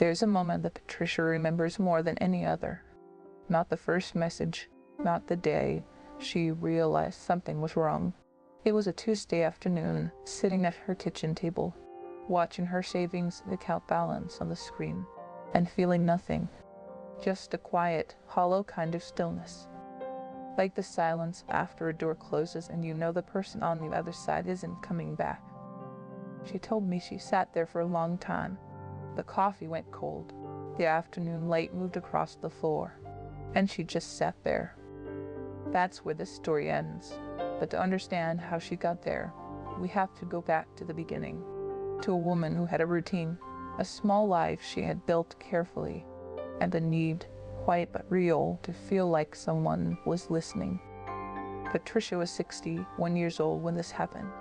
There's a moment that Patricia remembers more than any other. Not the first message, not the day she realized something was wrong. It was a Tuesday afternoon, sitting at her kitchen table, watching her savings account balance on the screen, and feeling nothing. Just a quiet, hollow kind of stillness. Like the silence after a door closes and you know the person on the other side isn't coming back. She told me she sat there for a long time. The coffee went cold. The afternoon light moved across the floor. And she just sat there. That's where this story ends. But to understand how she got there, we have to go back to the beginning. To a woman who had a routine, a small life she had built carefully, and a need, quiet but real, to feel like someone was listening. Patricia was 61 years old when this happened.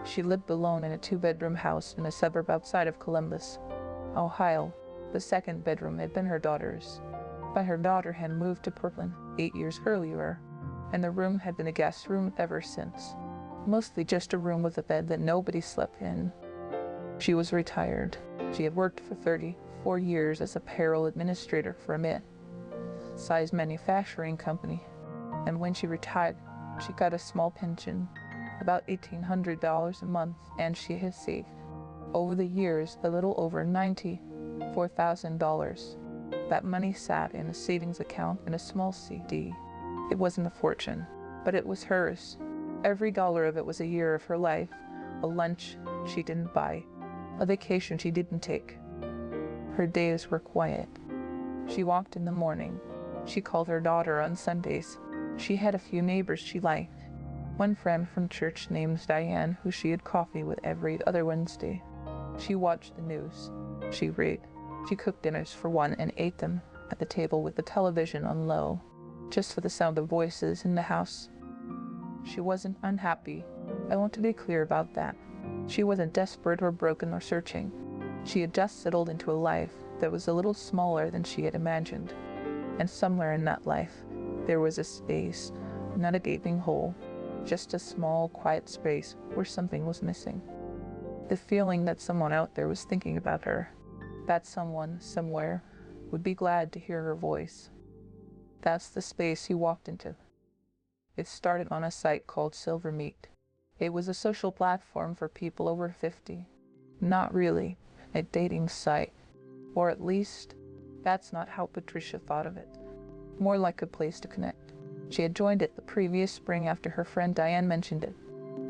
She lived alone in a 2-bedroom house in a suburb outside of Columbus, Ohio. The second bedroom had been her daughter's, but her daughter had moved to Portland 8 years earlier, and the room had been a guest room ever since. Mostly just a room with a bed that nobody slept in. She was retired. She had worked for 34 years as a payroll administrator for a mid-sized manufacturing company, and when she retired, she got a small pension, about $1,800 a month, and she had saved, over the years, a little over $94,000. That money sat in a savings account in a small CD. It wasn't a fortune, but it was hers. Every dollar of it was a year of her life, a lunch she didn't buy, a vacation she didn't take. Her days were quiet. She walked in the morning. She called her daughter on Sundays. She had a few neighbors she liked. One friend from church named Diane, who she had coffee with every other Wednesday. She watched the news. She read. She cooked dinners for one and ate them at the table with the television on low, just for the sound of voices in the house. She wasn't unhappy. I want to be clear about that. She wasn't desperate or broken or searching. She had just settled into a life that was a little smaller than she had imagined. And somewhere in that life, there was a space, not a gaping hole, just a small, quiet space where something was missing. The feeling that someone out there was thinking about her, that someone, somewhere, would be glad to hear her voice. That's the space he walked into. It started on a site called Silver Meat. It was a social platform for people over 50. Not really a dating site, or at least, that's not how Patricia thought of it. More like a place to connect. She had joined it the previous spring after her friend Diane mentioned it.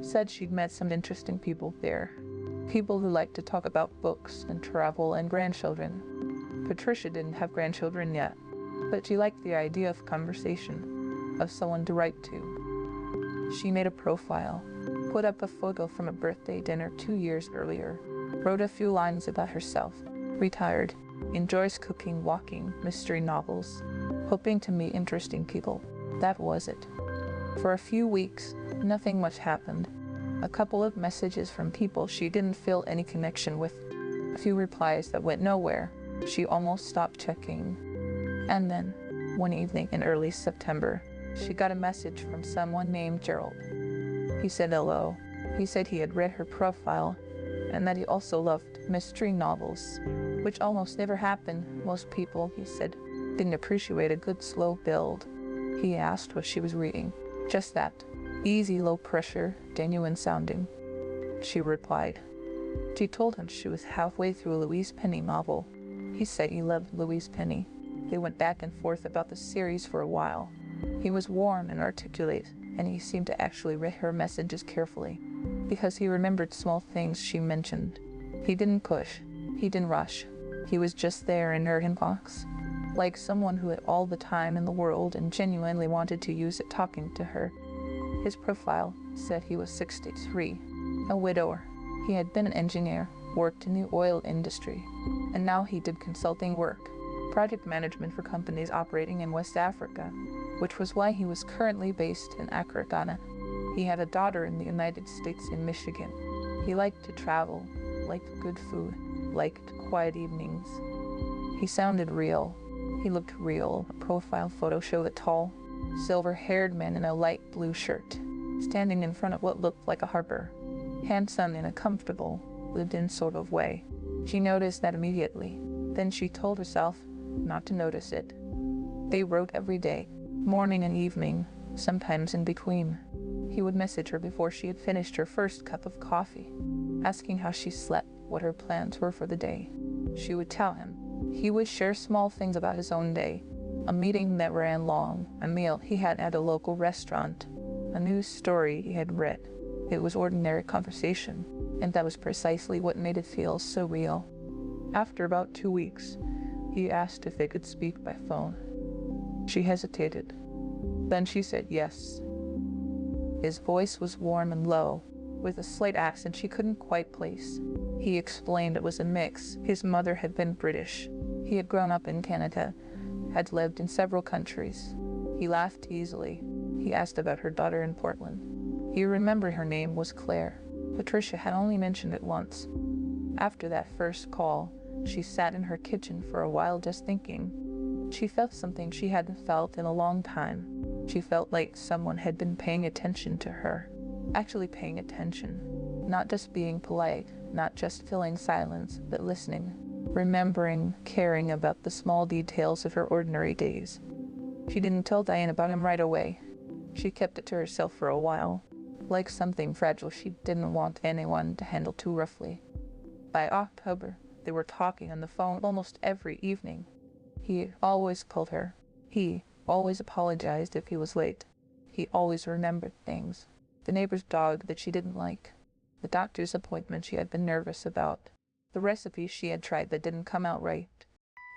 Said she'd met some interesting people there. People who liked to talk about books and travel and grandchildren. Patricia didn't have grandchildren yet, but she liked the idea of conversation, of someone to write to. She made a profile, put up a photo from a birthday dinner 2 years earlier, wrote a few lines about herself, retired, enjoys cooking, walking, mystery novels, hoping to meet interesting people. That was it. For a few weeks, nothing much happened. A couple of messages from people she didn't feel any connection with, a few replies that went nowhere. She almost stopped checking. And then, one evening in early September, she got a message from someone named Gerald. He said hello. He said he had read her profile and that he also loved mystery novels, which almost never happened. Most people, he said, didn't appreciate a good slow build. He asked what she was reading. Just that. Easy, low pressure, genuine sounding. She replied. She told him she was halfway through a Louise Penny novel. He said he loved Louise Penny. They went back and forth about the series for a while. He was warm and articulate, and he seemed to actually read her messages carefully, because he remembered small things she mentioned. He didn't push. He didn't rush. He was just there in her inbox, like someone who had all the time in the world and genuinely wanted to use it talking to her. His profile said he was 63, a widower. He had been an engineer, worked in the oil industry, and now he did consulting work, project management for companies operating in West Africa, which was why he was currently based in Accra, Ghana. He had a daughter in the United States in Michigan. He liked to travel, liked good food, liked quiet evenings. He sounded real. He looked real. A profile photo showed a tall, silver-haired man in a light blue shirt, standing in front of what looked like a harbor, handsome in a comfortable, lived-in sort of way. She noticed that immediately. Then she told herself not to notice it. They wrote every day, morning and evening, sometimes in between. He would message her before she had finished her first cup of coffee, asking how she slept, what her plans were for the day. She would tell him. He would share small things about his own day, a meeting that ran long, a meal he had at a local restaurant, a news story he had read. It was ordinary conversation, and that was precisely what made it feel so real. After about 2 weeks, he asked if they could speak by phone. She hesitated. Then she said yes. His voice was warm and low, with a slight accent she couldn't quite place. He explained it was a mix. His mother had been British. He had grown up in Canada, had lived in several countries. He laughed easily. He asked about her daughter in Portland. He remembered her name was Claire. Patricia had only mentioned it once. After that first call, she sat in her kitchen for a while just thinking. She felt something she hadn't felt in a long time. She felt like someone had been paying attention to her. Actually paying attention. Not just being polite, not just filling silence, but listening. Remembering, caring about the small details of her ordinary days. She didn't tell Diane about him right away. She kept it to herself for a while, like something fragile she didn't want anyone to handle too roughly. By October, they were talking on the phone almost every evening. He always called her. He always apologized if he was late. He always remembered things. The neighbor's dog that she didn't like. The doctor's appointment she had been nervous about. The recipe she had tried that didn't come out right.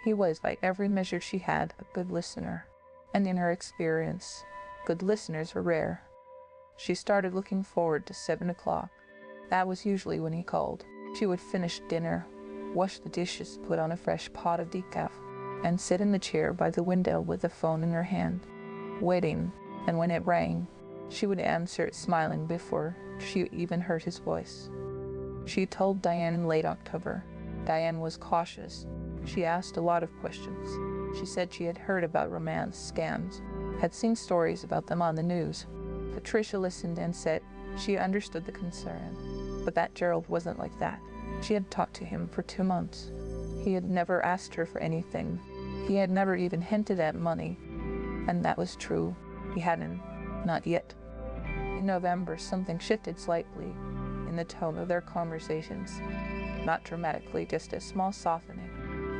He was, by every measure she had, a good listener. And in her experience, good listeners were rare. She started looking forward to 7 o'clock. That was usually when he called. She would finish dinner, wash the dishes, put on a fresh pot of decaf, and sit in the chair by the window with the phone in her hand, waiting, and when it rang, she would answer it smiling before she even heard his voice. She told Diane in late October. Diane was cautious. She asked a lot of questions. She said she had heard about romance scams, had seen stories about them on the news. Patricia listened and said she understood the concern, but that Gerald wasn't like that. She had talked to him for 2 months. He had never asked her for anything. He had never even hinted at money. And that was true. He hadn't. Not yet. In November, something shifted slightly in the tone of their conversations. Not dramatically, just a small softening.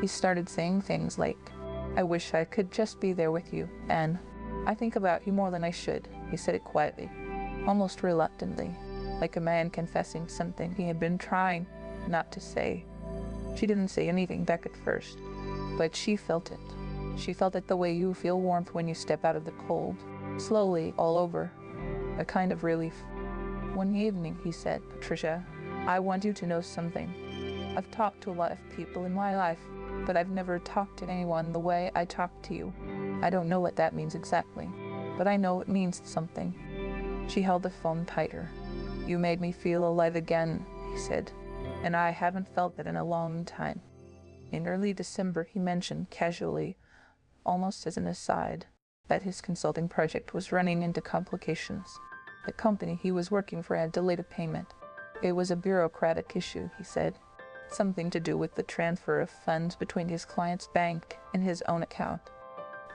He started saying things like, "I wish I could just be there with you," and "I think about you more than I should." He said it quietly, almost reluctantly, like a man confessing something he had been trying not to say. She didn't say anything back at first, but she felt it. She felt it the way you feel warmth when you step out of the cold, slowly, all over, a kind of relief. One evening he said, "Patricia, I want you to know something. I've talked to a lot of people in my life, but I've never talked to anyone the way I talk to you. I don't know what that means exactly, but I know it means something." She held the phone tighter. "You made me feel alive again," he said, "and I haven't felt that in a long time." In early December he mentioned casually, almost as an aside, that his consulting project was running into complications. The company he was working for had delayed a payment. It was a bureaucratic issue, he said, something to do with the transfer of funds between his client's bank and his own account.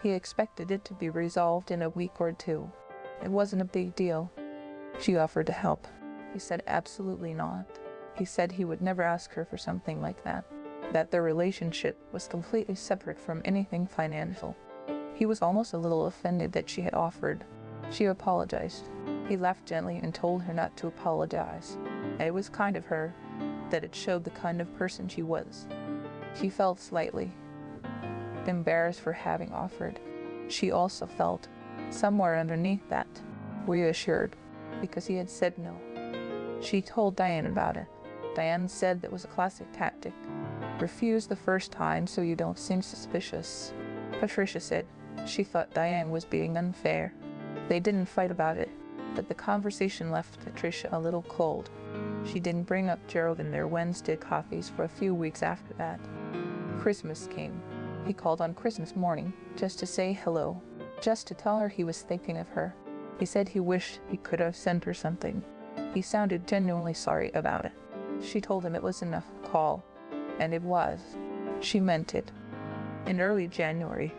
He expected it to be resolved in a week or 2. It wasn't a big deal. She offered to help. He said absolutely not. He said he would never ask her for something like that their relationship was completely separate from anything financial. He was almost a little offended that she had offered. She apologized. He laughed gently and told her not to apologize. It was kind of her, that it showed the kind of person she was. She felt slightly embarrassed for having offered. She also felt, somewhere underneath that, reassured, because he had said no. She told Diane about it. Diane said that was a classic tactic. Refuse the first time so you don't seem suspicious. Patricia said she thought Diane was being unfair. They didn't fight about it, but the conversation left Patricia a little cold. She didn't bring up Gerald in their Wednesday coffees for a few weeks after that. Christmas came. He called on Christmas morning just to say hello, just to tell her he was thinking of her. He said he wished he could have sent her something. He sounded genuinely sorry about it. She told him it was enough call, and it was. She meant it. In early January,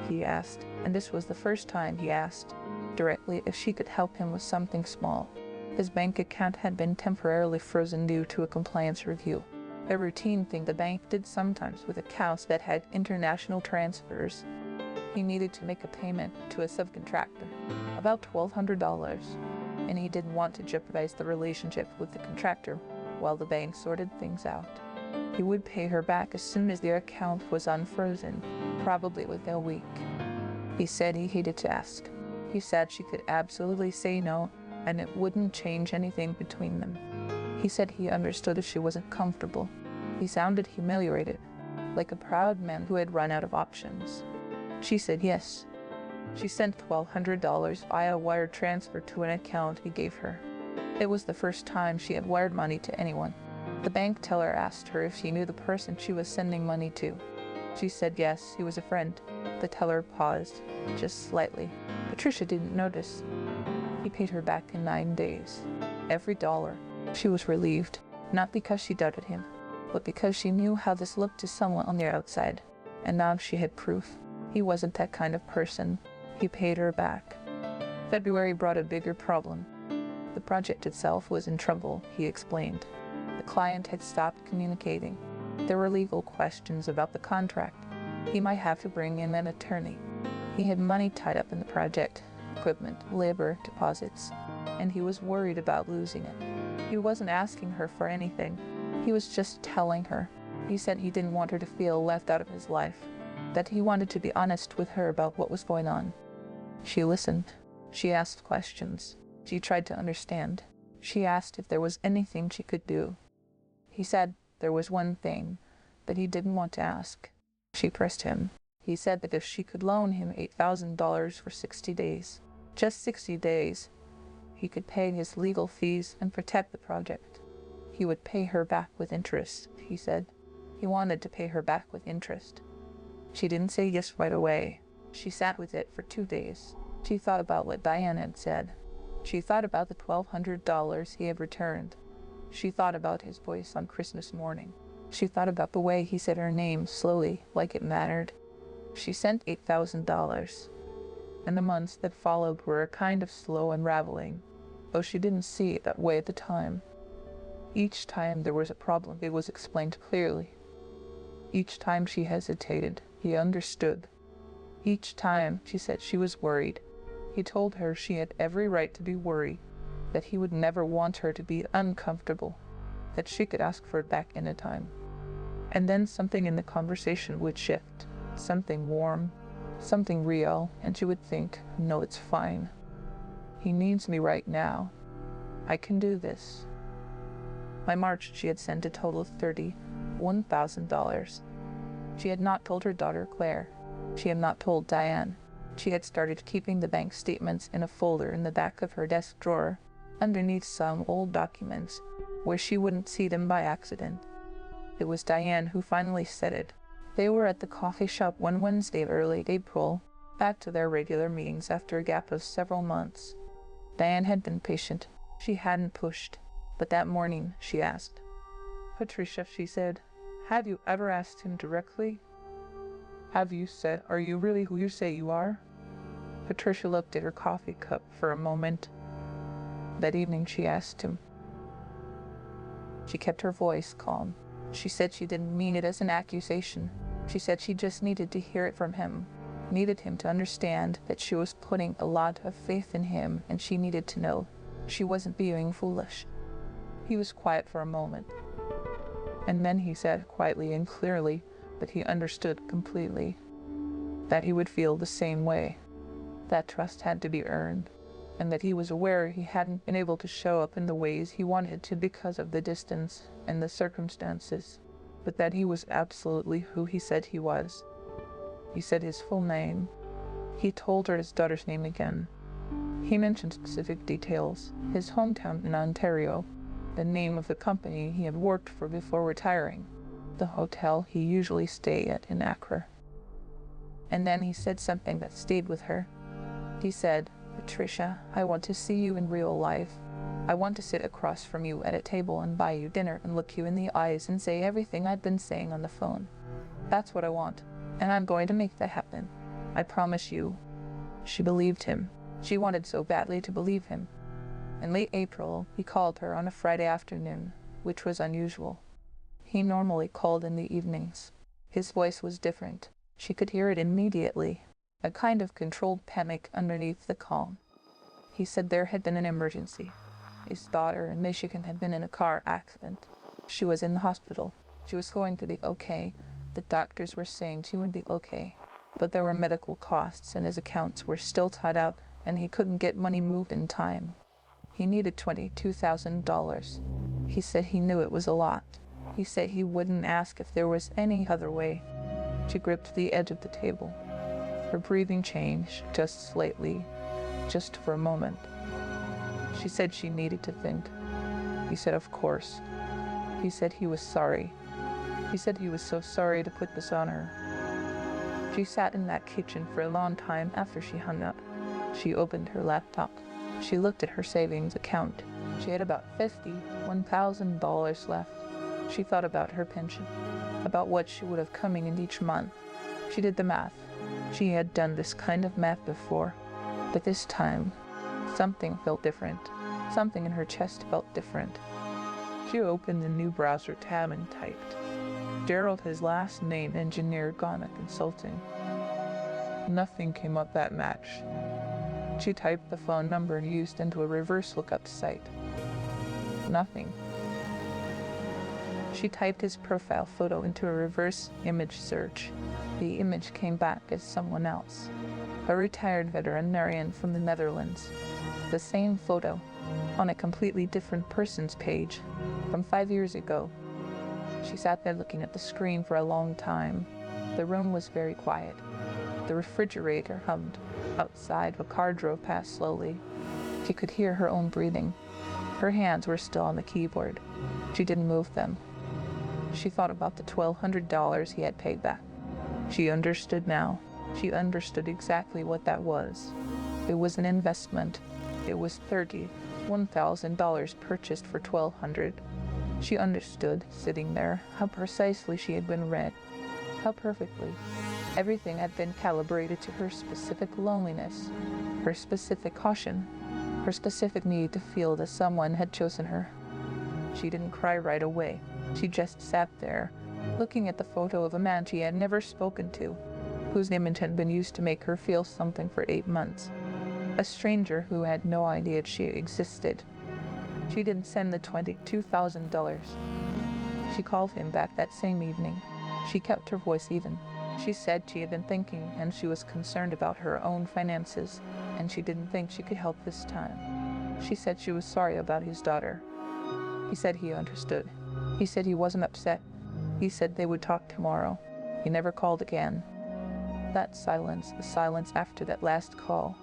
he asked, and this was the first time he asked directly, if she could help him with something small. His bank account had been temporarily frozen due to a compliance review, a routine thing the bank did sometimes with accounts that had international transfers. He needed to make a payment to a subcontractor, about $1,200, and he didn't want to jeopardize the relationship with the contractor while the bank sorted things out. He would pay her back as soon as their account was unfrozen, probably within a week. He said he hated to ask. He said she could absolutely say no, and it wouldn't change anything between them. He said he understood if she wasn't comfortable. He sounded humiliated, like a proud man who had run out of options. She said yes. She sent $1,200 via wire transfer to an account he gave her. It was the first time she had wired money to anyone. The bank teller asked her if she knew the person she was sending money to. She said yes, he was a friend. The teller paused, just slightly. Patricia didn't notice. He paid her back in 9 days. Every dollar. She was relieved, not because she doubted him, but because she knew how this looked to someone on the outside. And now she had proof. He wasn't that kind of person. He paid her back. February brought a bigger problem. The project itself was in trouble, he explained. The client had stopped communicating. There were legal questions about the contract. He might have to bring in an attorney. He had money tied up in the project, equipment, labor, deposits, and he was worried about losing it. He wasn't asking her for anything. He was just telling her. He said he didn't want her to feel left out of his life, that he wanted to be honest with her about what was going on. She listened. She asked questions. She tried to understand. She asked if there was anything she could do. He said there was one thing, but he didn't want to ask. She pressed him. He said that if she could loan him $8,000 for 60 days, just 60 days, he could pay his legal fees and protect the project. He would pay her back with interest, he said. He wanted to pay her back with interest. She didn't say yes right away. She sat with it for 2 days. She thought about what Diane had said. She thought about the $1,200 he had returned. She thought about his voice on Christmas morning. She thought about the way he said her name slowly, like it mattered. She sent $8,000, and the months that followed were a kind of slow unraveling, though she didn't see it that way at the time. Each time there was a problem, it was explained clearly. Each time she hesitated, he understood. Each time she said she was worried, he told her she had every right to be worried, that he would never want her to be uncomfortable, that she could ask for it back anytime. And then something in the conversation would shift, something warm, something real, and she would think, no, it's fine. He needs me right now. I can do this. By March, she had sent a total of $31,000. She had not told her daughter Claire. She had not told Diane. She had started keeping the bank statements in a folder in the back of her desk drawer, underneath some old documents, where she wouldn't see them by accident. It was Diane who finally said it. They were at the coffee shop one Wednesday early April, back to their regular meetings after a gap of several months. Diane had been patient. She hadn't pushed. But that morning, she asked. "Patricia," she said, "have you ever asked him directly? Have you said, are you really who you say you are?" Patricia looked at her coffee cup for a moment. That evening she asked him. She kept her voice calm. She said she didn't mean it as an accusation. She said she just needed to hear it from him, needed him to understand that she was putting a lot of faith in him, and she needed to know she wasn't being foolish. He was quiet for a moment, and then he said quietly and clearly, but he understood completely, that he would feel the same way. That trust had to be earned, and that he was aware he hadn't been able to show up in the ways he wanted to because of the distance and the circumstances, but that he was absolutely who he said he was. He said his full name. He told her his daughter's name again. He mentioned specific details, his hometown in Ontario, the name of the company he had worked for before retiring, the hotel he usually stayed at in Accra. And then he said something that stayed with her. He said, "Patricia, I want to see you in real life. I want to sit across from you at a table and buy you dinner and look you in the eyes and say everything I'd been saying on the phone. That's what I want, and I'm going to make that happen. I promise you." She believed him. She wanted so badly to believe him. In late April, he called her on a Friday afternoon, which was unusual. He normally called in the evenings. His voice was different. She could hear it immediately, a kind of controlled panic underneath the calm. He said there had been an emergency. His daughter in Michigan had been in a car accident. She was in the hospital. She was going to be okay. The doctors were saying she would be okay. But there were medical costs, and his accounts were still tied up, and he couldn't get money moved in time. He needed $22,000. He said he knew it was a lot. He said he wouldn't ask if there was any other way. She gripped the edge of the table. Her breathing changed just slightly, just for a moment. She said she needed to think. He said, of course. He said he was sorry. He said he was so sorry to put this on her. She sat in that kitchen for a long time after she hung up. She opened her laptop. She looked at her savings account. She had about $51,000 left. She thought about her pension, about what she would have coming in each month. She did the math. She had done this kind of math before, but this time, something felt different. Something in her chest felt different. She opened the new browser tab and typed, "Gerald, his last name, engineer, Ghana Consulting." Nothing came up that matched. She typed the phone number used into a reverse lookup site. Nothing. She typed his profile photo into a reverse image search. The image came back as someone else, a retired veterinarian from the Netherlands. The same photo, on a completely different person's page, from 5 years ago. She sat there looking at the screen for a long time. The room was very quiet. The refrigerator hummed. Outside, a car drove past slowly. She could hear her own breathing. Her hands were still on the keyboard. She didn't move them. She thought about the $1,200 he had paid back. She understood now. She understood exactly what that was. It was an investment. It was $31,000 purchased for $1,200. She understood, sitting there, how precisely she had been read. How perfectly. Everything had been calibrated to her specific loneliness, her specific caution, her specific need to feel that someone had chosen her. She didn't cry right away. She just sat there, looking at the photo of a man she had never spoken to, whose image had been used to make her feel something for 8 months. A stranger who had no idea she existed. She didn't send the $22,000. She called him back that same evening. She kept her voice even. She said she had been thinking and she was concerned about her own finances, and she didn't think she could help this time. She said she was sorry about his daughter. He said he understood. He said he wasn't upset. He said they would talk tomorrow. He never called again. That silence, the silence after that last call,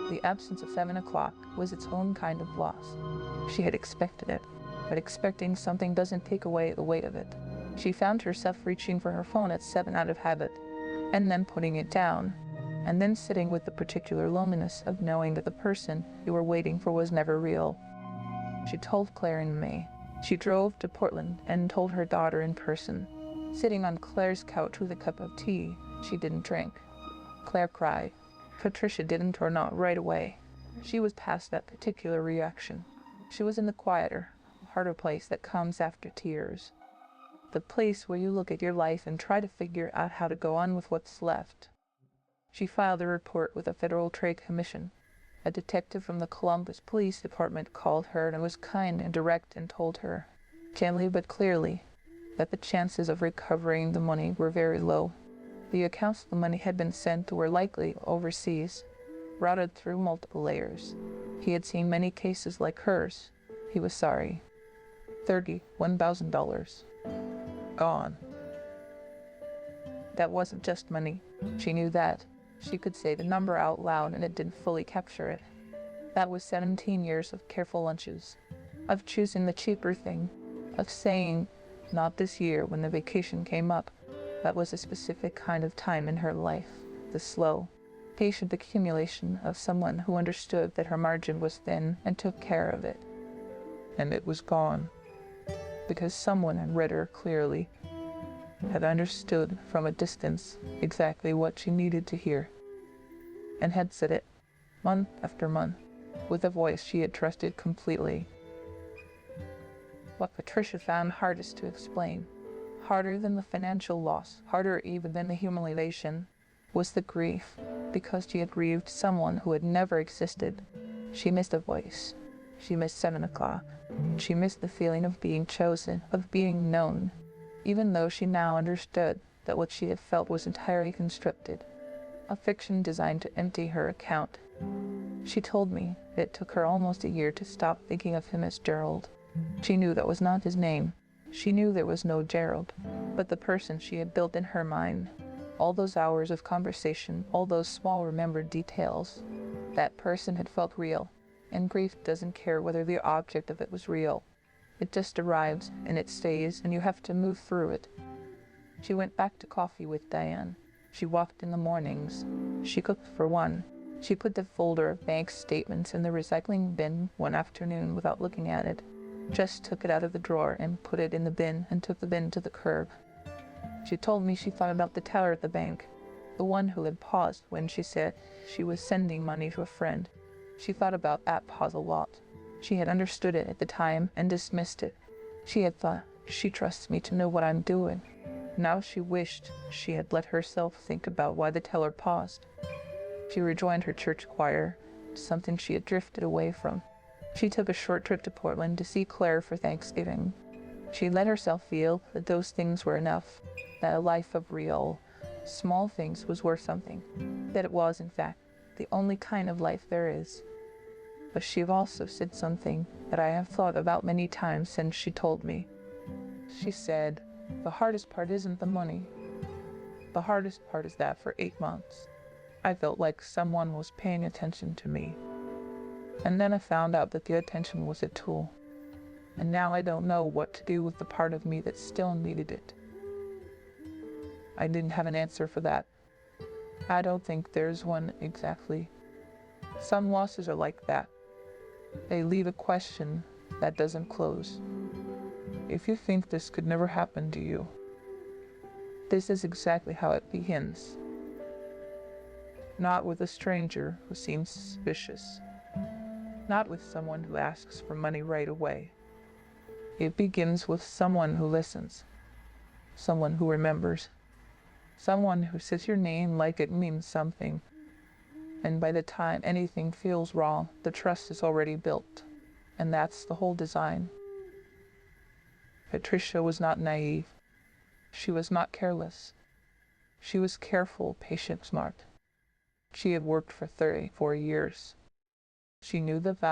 the absence of 7 o'clock, was its own kind of loss. She had expected it, but expecting something doesn't take away the weight of it. She found herself reaching for her phone at 7 out of habit, and then putting it down, and then sitting with the particular loneliness of knowing that the person you were waiting for was never real. She told Claire in May. She drove to Portland and told her daughter in person. Sitting on Claire's couch with a cup of tea she didn't drink. Claire cried. Patricia didn't, or not right away. She was past that particular reaction. She was in the quieter, harder place that comes after tears. The place where you look at your life and try to figure out how to go on with what's left. She filed a report with the Federal Trade Commission. A detective from the Columbus Police Department called her and was kind and direct and told her, gently but clearly, that the chances of recovering the money were very low. The accounts the money had been sent to were likely overseas, routed through multiple layers. He had seen many cases like hers. He was sorry. $31,000. Gone. That wasn't just money. She knew that. She could say the number out loud and it didn't fully capture it. That was 17 years of careful lunches, of choosing the cheaper thing, of saying, not this year when the vacation came up. That was a specific kind of time in her life, the slow, patient accumulation of someone who understood that her margin was thin and took care of it. And it was gone, because someone had read her clearly. had understood from a distance exactly what she needed to hear, and had said it month after month with a voice she had trusted completely. What Patricia found hardest to explain, harder than the financial loss, harder even than the humiliation, was the grief, because she had grieved someone who had never existed. She missed a voice. She missed 7 o'clock. She missed the feeling of being chosen, of being known, even though she now understood that what she had felt was entirely constructed, a fiction designed to empty her account. She told me it took her almost a year to stop thinking of him as Gerald. She knew that was not his name. She knew there was no Gerald, but the person she had built in her mind. All those hours of conversation, all those small remembered details, that person had felt real, and grief doesn't care whether the object of it was real. It just arrives, and it stays, and you have to move through it. She went back to coffee with Diane. She walked in the mornings. She cooked for one. She put the folder of bank statements in the recycling bin one afternoon without looking at it. Just took it out of the drawer and put it in the bin and took the bin to the curb. She told me she thought about the teller at the bank, the one who had paused when she said she was sending money to a friend. She thought about that pause a lot. She had understood it at the time and dismissed it. She had thought, she trusts me to know what I'm doing. Now she wished she had let herself think about why the teller paused. She rejoined her church choir, something she had drifted away from. She took a short trip to Portland to see Claire for Thanksgiving. She let herself feel that those things were enough, that a life of real, small things was worth something, that it was, in fact, the only kind of life there is. But she also said something that I have thought about many times since she told me. She said, "The hardest part isn't the money. The hardest part is that for 8 months, I felt like someone was paying attention to me. And then I found out that the attention was a tool. And now I don't know what to do with the part of me that still needed it." I didn't have an answer for that. I don't think there's one exactly. Some losses are like that. They leave a question that doesn't close. If you think this could never happen to you, this is exactly how it begins. Not with a stranger who seems suspicious. Not with someone who asks for money right away. It begins with someone who listens. Someone who remembers. Someone who says your name like it means something. And by the time anything feels wrong, the trust is already built. And that's the whole design. Patricia was not naive. She was not careless. She was careful, patient, smart. She had worked for 34 years. She knew the value